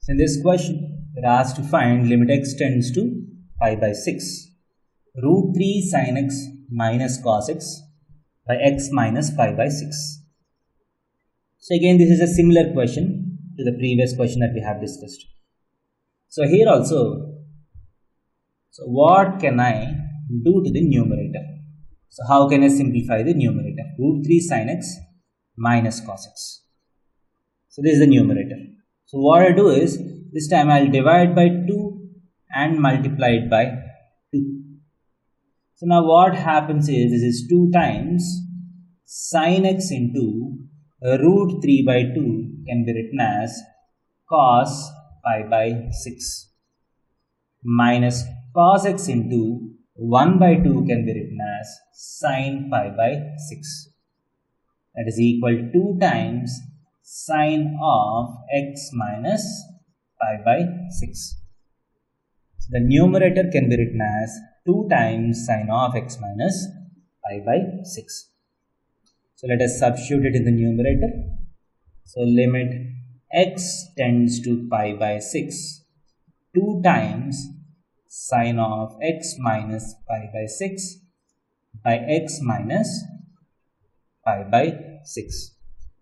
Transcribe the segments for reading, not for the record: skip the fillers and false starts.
In this question, we are asked to find limit x tends to pi by 6, root 3 sin x minus cos x by x minus pi by 6. So again, this is a similar question to the previous question that we have discussed. So here also, what can I do to the numerator? So how can I simplify the numerator? Root 3 sin x minus cos x. So this is the numerator. So what I do is, this time I will divide by 2 and multiply it by 2. So now what happens is, this is 2 times sin x into root 3 by 2 can be written as cos pi by 6 minus cos x into 1 by 2 can be written as sin pi by 6. That is equal to 2 times sin of x minus pi by 6. So the numerator can be written as 2 times sin of x minus pi by 6. So let us substitute it in the numerator. So limit x tends to pi by 6, 2 times sin of x minus pi by 6 by x minus pi by 6.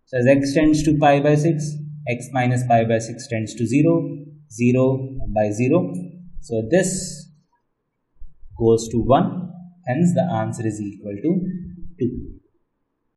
So as x tends to pi by 6, x minus pi by 6 tends to 0, 0 by 0. So this goes to 1, hence the answer is equal to 2.